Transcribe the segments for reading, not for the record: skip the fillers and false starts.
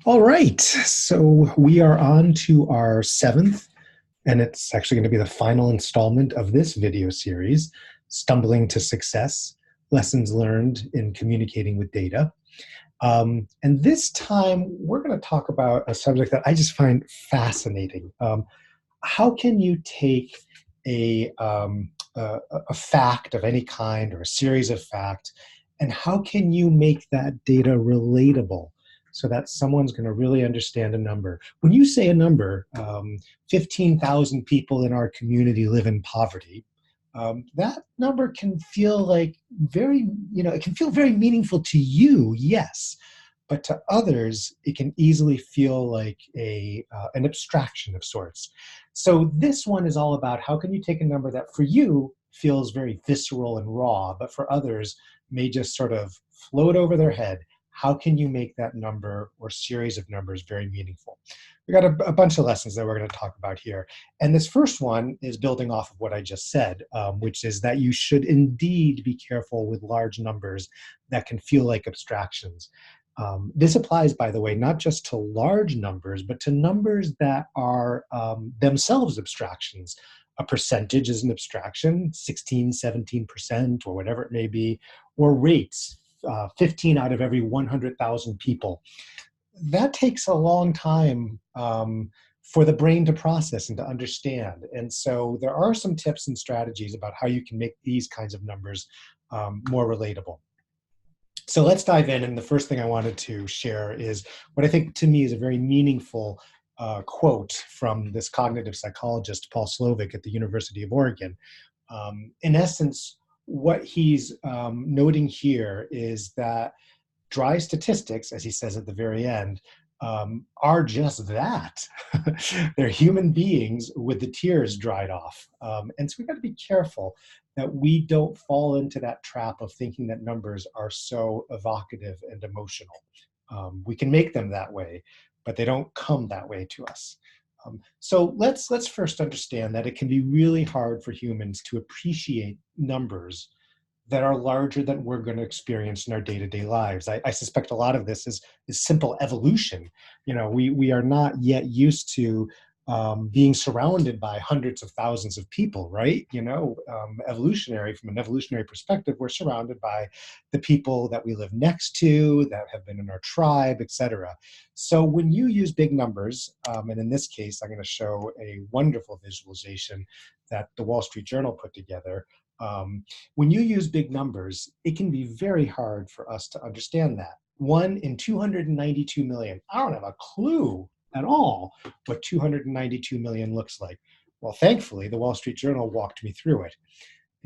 All right, so we are on to our seventh, and it's actually going to be the final installment of this video series, Stumbling to Success, Lessons Learned in Communicating with Data. And this time, we're going to talk about a subject that I just find fascinating. How can you take a fact of any kind or a series of facts, and how can you make that data relatable so that someone's going to really understand a number? When you say a number, 15,000 people in our community live in poverty. That number can feel like it can feel very meaningful to you, yes, but to others, it can easily feel like an abstraction of sorts. So this one is all about how can you take a number that for you feels very visceral and raw, but for others may just sort of float over their head. How can you make that number or series of numbers very meaningful? We got a bunch of lessons that we're going to talk about here. And this first one is building off of what I just said, which is that you should indeed be careful with large numbers that can feel like abstractions. This applies, by the way, not just to large numbers, but to numbers that are themselves abstractions. A percentage is an abstraction, 16, 17%, or whatever it may be, or rates, 15 out of every 100,000 people. That takes a long time for the brain to process and to understand. And so there are some tips and strategies about how you can make these kinds of numbers more relatable. So let's dive in. And the first thing I wanted to share is what I think to me is a very meaningful quote from this cognitive psychologist, Paul Slovic at the University of Oregon. In essence, what he's noting here is that dry statistics, as he says at the very end, are just that. They're human beings with the tears dried off. And so we've got to be careful that we don't fall into that trap of thinking that numbers are so evocative and emotional. We can make them that way, but they don't come that way to us. So let's first understand that it can be really hard for humans to appreciate numbers that are larger than we're going to experience in our day-to-day lives. I suspect a lot of this is simple evolution. We are not yet used to being surrounded by hundreds of thousands of people, right? Evolutionary, from an evolutionary perspective, we're surrounded by the people that we live next to, that have been in our tribe, etc. So when you use big numbers, and in this case, I'm going to show a wonderful visualization that the Wall Street Journal put together. When you use big numbers, it can be very hard for us to understand that. 1 in 292 million. I don't have a clue at all what 292 million looks like. Well, thankfully, the Wall Street Journal walked me through it.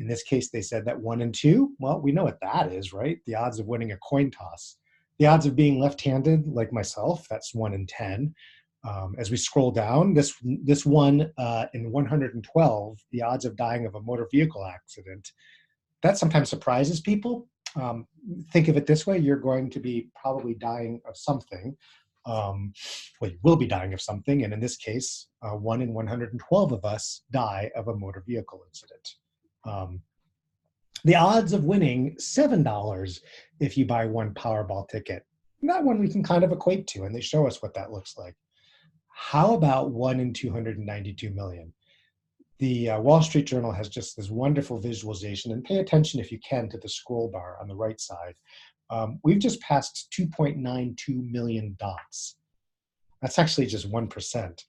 In this case, they said that 1 in 2, well, we know what that is, right? The odds of winning a coin toss. The odds of being left-handed, like myself, that's 1 in 10. As we scroll down, this one in 112, the odds of dying of a motor vehicle accident, that sometimes surprises people. Think of it this way: you're going to be probably dying of something. Well, you will be dying of something, and in this case, 1 in 112 of us die of a motor vehicle incident. The odds of winning $7 if you buy one Powerball ticket, that one we can kind of equate to, and they show us what that looks like. How about 1 in 292 million? The Wall Street Journal has just this wonderful visualization, and pay attention if you can to the scroll bar on the right side. We've just passed 2.92 million dots. That's actually just 1%.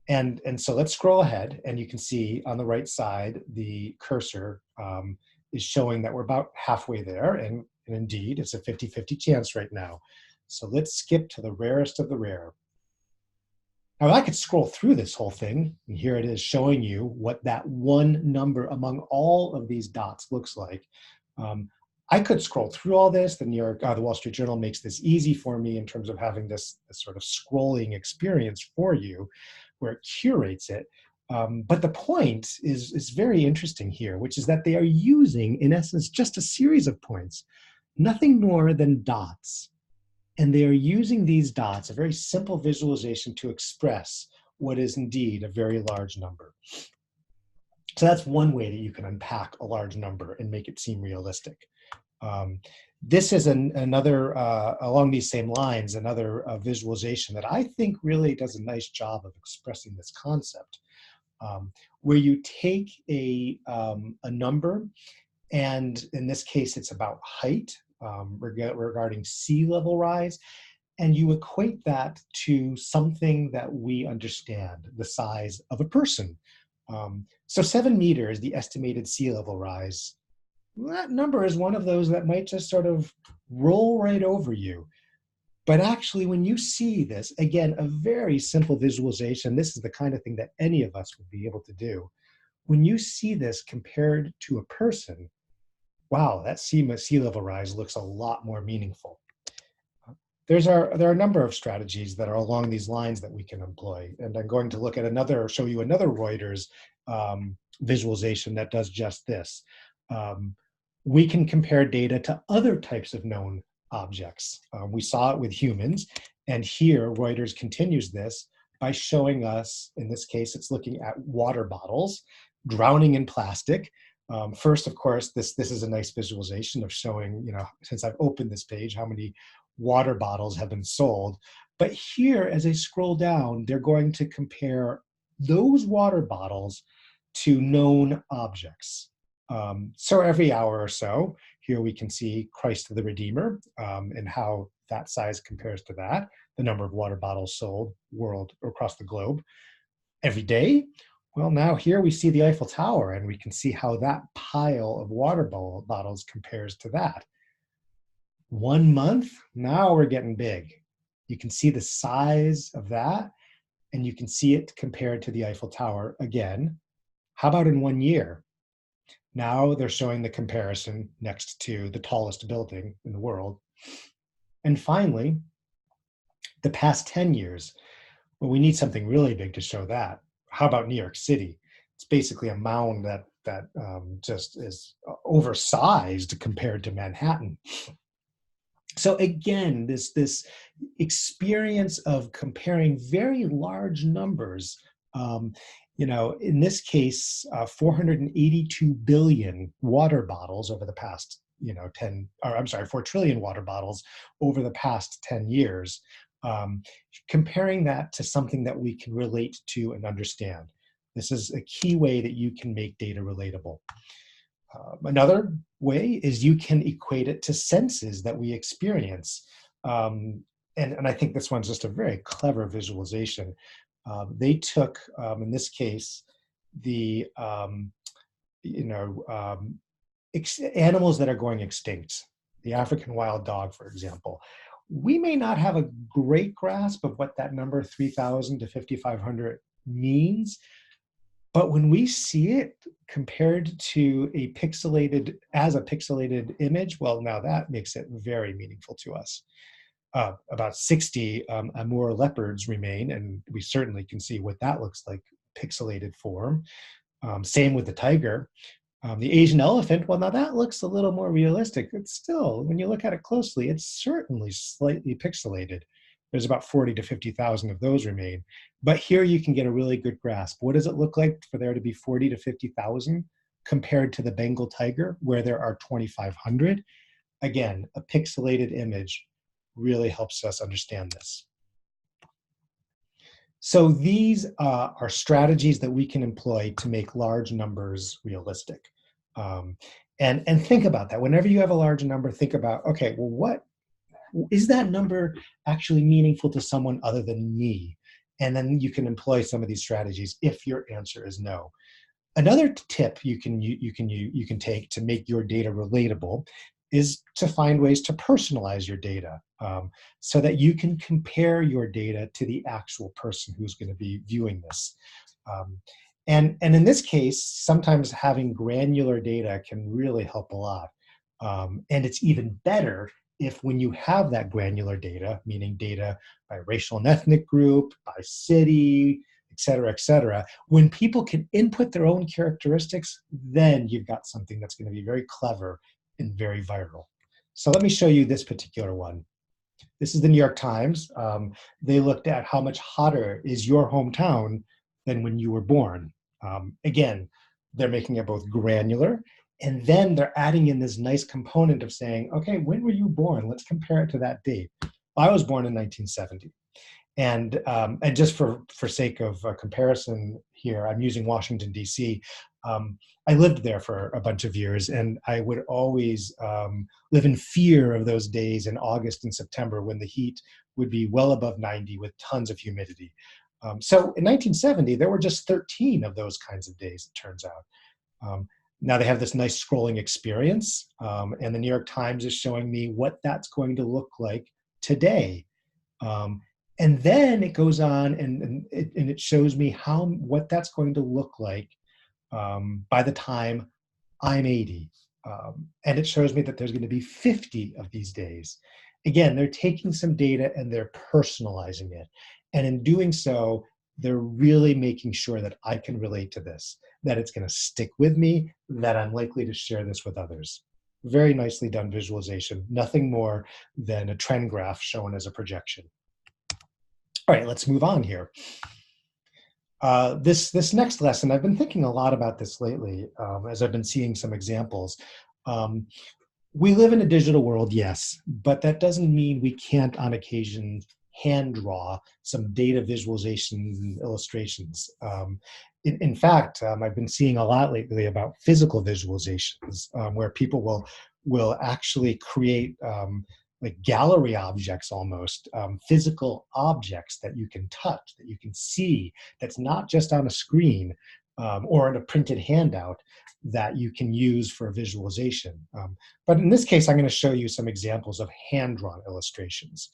And so let's scroll ahead, and you can see on the right side, the cursor is showing that we're about halfway there, and indeed, it's a 50-50 chance right now. So let's skip to the rarest of the rare. Now, I could scroll through this whole thing, and here it is showing you what that one number among all of these dots looks like. I could scroll through all this. The Wall Street Journal makes this easy for me in terms of having this sort of scrolling experience for you, where it curates it. But the point is very interesting here, which is that they are using, in essence, just a series of points, nothing more than dots. And they are using these dots, a very simple visualization, to express what is indeed a very large number. So that's one way that you can unpack a large number and make it seem realistic. This is another, along these same lines, another visualization that I think really does a nice job of expressing this concept, where you take a number, and in this case, it's about height, regarding sea level rise, and you equate that to something that we understand, the size of a person. So 7 meters, the estimated sea level rise, that number is one of those that might just sort of roll right over you. But actually, when you see this, again, a very simple visualization, this is the kind of thing that any of us would be able to do. When you see this compared to a person, wow, that sea level rise looks a lot more meaningful. There are a number of strategies that are along these lines that we can employ. And I'm going to show you another Reuters visualization that does just this. Um, we can compare data to other types of known objects. We saw it with humans, and here Reuters continues this by showing us, in this case, it's looking at water bottles drowning in plastic. First, of course, this is a nice visualization of showing, since I've opened this page, how many water bottles have been sold. But here, as I scroll down, they're going to compare those water bottles to known objects. So every hour or so, here we can see Christ the Redeemer, and how that size compares to that, the number of water bottles sold across the globe. Every day, well, now here we see the Eiffel Tower, and we can see how that pile of water bottles compares to that. 1 month, now we're getting big. You can see the size of that, and you can see it compared to the Eiffel Tower again. How about in 1 year? Now they're showing the comparison next to the tallest building in the world. And finally, the past 10 years. Well, we need something really big to show that. How about New York City? It's basically a mound that just is oversized compared to Manhattan. So again, this experience of comparing very large numbers, in this case, 482 billion water bottles over the past, 4 trillion water bottles over the past 10 years, comparing that to something that we can relate to and understand. This is a key way that you can make data relatable. Another way is you can equate it to senses that we experience. And I think this one's just a very clever visualization. They took, in this case, the animals that are going extinct, the African wild dog, for example. We may not have a great grasp of what that number 3,000 to 5,500 means, but when we see it compared to a pixelated image, well, now that makes it very meaningful to us. About 60 Amur leopards remain, and we certainly can see what that looks like, pixelated form. Same with the tiger. The Asian elephant, well, now that looks a little more realistic. It's still, when you look at it closely, it's certainly slightly pixelated. There's about 40 to 50,000 of those remain. But here you can get a really good grasp. What does it look like for there to be 40 to 50,000 compared to the Bengal tiger, where there are 2,500? Again, a pixelated image really helps us understand this. So these are strategies that we can employ to make large numbers realistic. And think about that. Whenever you have a large number, think about, okay, well, what is that number actually meaningful to someone other than me? And then you can employ some of these strategies if your answer is no. Another tip you can take to make your data relatable is to find ways to personalize your data, so that you can compare your data to the actual person who's going to be viewing this. And in this case, sometimes having granular data can really help a lot. And it's even better if, when you have that granular data, meaning data by racial and ethnic group, by city, et cetera, when people can input their own characteristics, then you've got something that's going to be very clever and very viral. So let me show you this particular one. This is the New York Times. They looked at how much hotter is your hometown than when you were born. Again, they're making it both granular And then they're adding in this nice component of saying, okay, when were you born? Let's compare it to that date. I was born in 1970. And just for sake of comparison here, I'm using Washington, D.C. I lived there for a bunch of years, and I would always live in fear of those days in August and September when the heat would be well above 90 with tons of humidity. So in 1970, there were just 13 of those kinds of days, it turns out. Um, Now they have this nice scrolling experience, and the New York Times is showing me what that's going to look like today. Um, and then it goes on and it shows me what that's going to look like by the time I'm 80. And it shows me that there's going to be 50 of these days. Again, they're taking some data and they're personalizing it. And in doing so, they're really making sure that I can relate to this, that it's going to stick with me, that I'm likely to share this with others. Very nicely done visualization, nothing more than a trend graph shown as a projection. All right, let's move on here. This next lesson, I've been thinking a lot about this lately as I've been seeing some examples. Um, we live in a digital world, yes, but that doesn't mean we can't on occasion hand draw some data visualizations and illustrations. In fact, I've been seeing a lot lately about physical visualizations where people will actually create like gallery objects almost, physical objects that you can touch, that you can see, that's not just on a screen or in a printed handout that you can use for visualization. But in this case, I'm going to show you some examples of hand-drawn illustrations.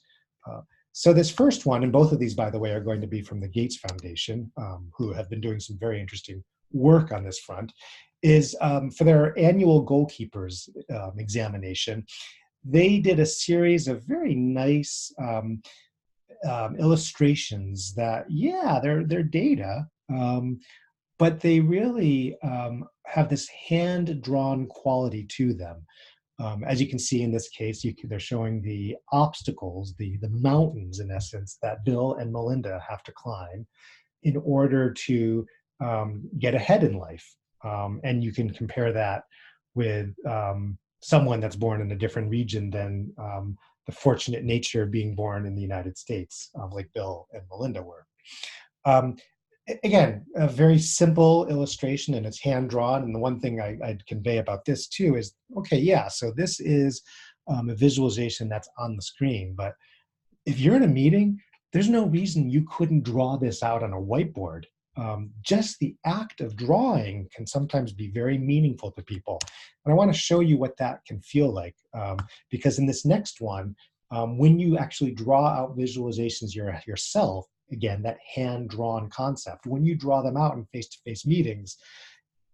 So this first one, and both of these, by the way, are going to be from the Gates Foundation, who have been doing some very interesting work on this front, is for their annual goalkeepers examination. They did a series of very nice illustrations that, yeah, they're data, but they really have this hand-drawn quality to them. As you can see in this case, they're showing the obstacles, the mountains, in essence, that Bill and Melinda have to climb in order to get ahead in life. And you can compare that with someone that's born in a different region than the fortunate nature of being born in the United States, like Bill and Melinda were. Um, Again, a very simple illustration, and it's hand drawn. And the one thing I'd convey about this too is, okay, yeah, so this is a visualization that's on the screen, but if you're in a meeting, there's no reason you couldn't draw this out on a whiteboard. Just the act of drawing can sometimes be very meaningful to people. And I want to show you what that can feel like, because in this next one, when you actually draw out visualizations yourself, again, that hand-drawn concept, when you draw them out in face-to-face meetings,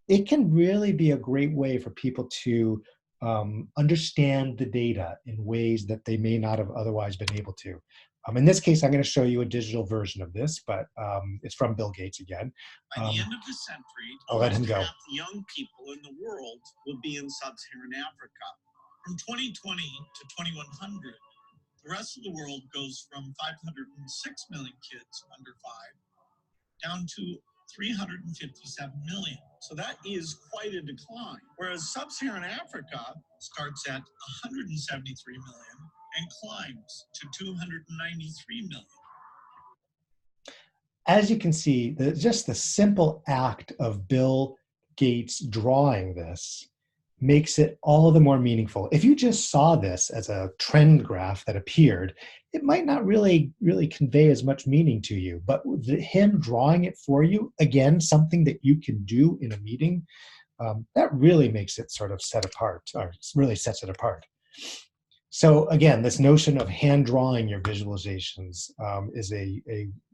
it can really be a great way for people to understand the data in ways that they may not have otherwise been able to. In this case, I'm going to show you a digital version of this, but it's from Bill Gates again. By the end of the century, I'll let him go. half the young people in the world will be in sub-Saharan Africa. From 2020 to 2100, the rest of the world goes from 506 million kids under 5 down to 357 million. So that is quite a decline. Whereas sub-Saharan Africa starts at 173 million and climbs to 293 million. As you can see, just the simple act of Bill Gates drawing this makes it all the more meaningful. If you just saw this as a trend graph that appeared, it might not really convey as much meaning to you. But him drawing it for you, again, something that you can do in a meeting, that really makes it sort of set apart, or really sets it apart. So again, this notion of hand drawing your visualizations is a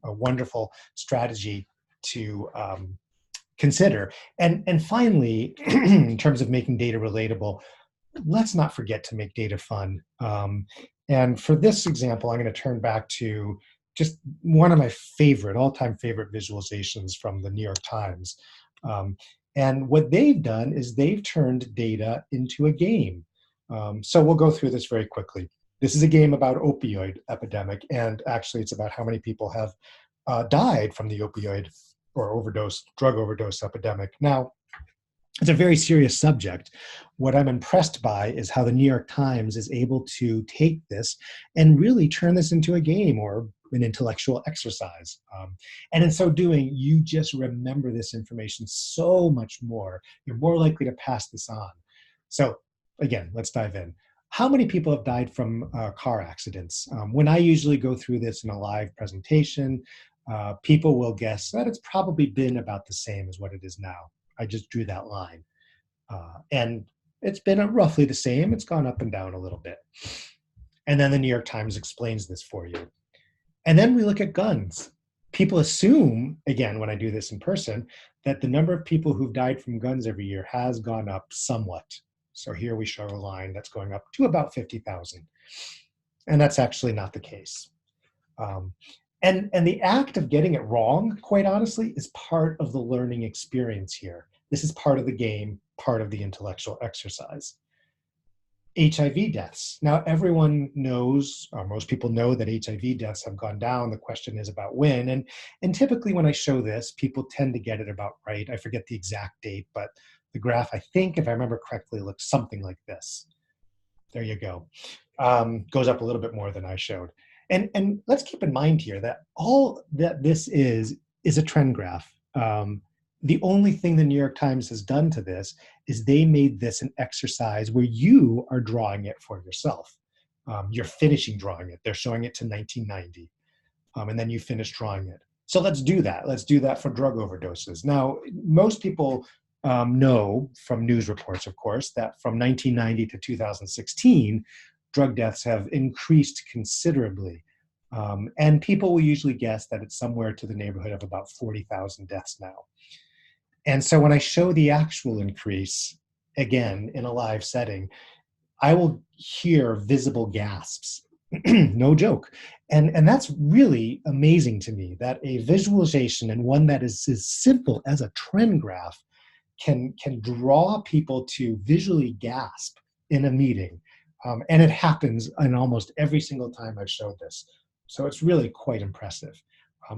wonderful strategy to consider. And finally, in terms of making data relatable, let's not forget to make data fun. And for this example, I'm going to turn back to just one of my all-time favorite visualizations from the New York Times. And what they've done is they've turned data into a game. So we'll go through this very quickly. This is a game about opioid epidemic, and actually it's about how many people have died from the opioid or drug overdose epidemic. Now, It's a very serious subject. What I'm impressed by is how the New York Times is able to take this and really turn this into a game or an intellectual exercise. And in so doing, you just remember this information so much more. You're more likely to pass this on. So, again, let's dive in. How many people have died from car accidents? When I usually go through this in a live presentation, people will guess that it's probably been about the same as what it is now. I just drew that line. And it's been roughly the same. It's gone up and down a little bit. And then the New York Times explains this for you. And then we look at guns. People assume, again, when I do this in person, that the number of people who've died from guns every year has gone up somewhat. So here we show a line that's going up to about 50,000. And that's actually not the case. Um, and the act of getting it wrong, quite honestly, is part of the learning experience here. This is part of the game, part of the intellectual exercise. HIV deaths. Now, everyone knows, or most people know, that HIV deaths have gone down. The question is about when. And typically when I show this, people tend to get it about right. I forget the exact date, but the graph, I think, if I remember correctly, looks something like this. There you go. Goes up a little bit more than I showed. And let's keep in mind here that all that this is a trend graph. The only thing the New York Times has done to this is they made this an exercise where you are drawing it for yourself. You're finishing drawing it. They're showing it to 1990, and then you finish drawing it. So let's do that. Let's do that for drug overdoses. Now, most people know from news reports, of course, that from 1990 to 2016, drug deaths have increased considerably. And people will usually guess that it's somewhere to the neighborhood of about 40,000 deaths now. And so when I show the actual increase, again, in a live setting, I will hear visible gasps. No joke. And that's really amazing to me that a visualization, and one that is as simple as a trend graph, can draw people to visually gasp in a meeting. And it happens in almost every single time I've showed this. So it's really quite impressive.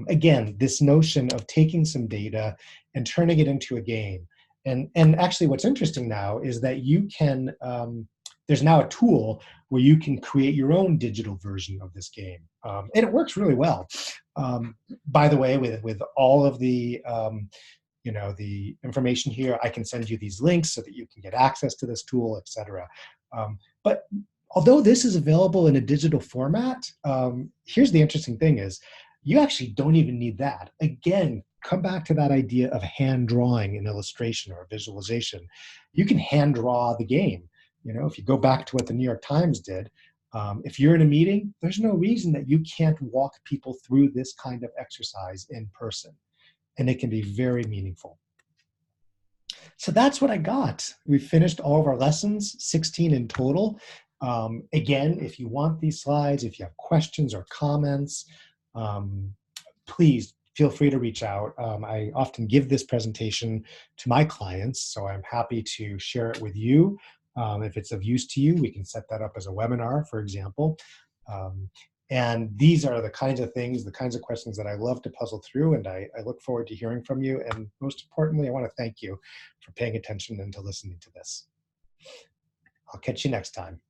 Again, this notion of taking some data and turning it into a game. And actually what's interesting now is that you can, there's now a tool where you can create your own digital version of this game. And it works really well. By the way, with all of the the information here, I can send you these links so that you can get access to this tool, etc. But although this is available in a digital format, here's the interesting thing is you actually don't even need that. Again, come back to that idea of hand drawing an illustration or a visualization. You can hand draw the game. If you go back to what the New York Times did, if you're in a meeting, there's no reason that you can't walk people through this kind of exercise in person. And it can be very meaningful. So that's what I got. We finished all of our lessons, 16 in total. Again, if you want these slides, if you have questions or comments, please feel free to reach out. I often give this presentation to my clients, so I'm happy to share it with you. If it's of use to you, we can set that up as a webinar, for example. And these are the kinds of things, the kinds of questions that I love to puzzle through, and I look forward to hearing from you. And most importantly, I want to thank you for paying attention and to listening to this. I'll catch you next time.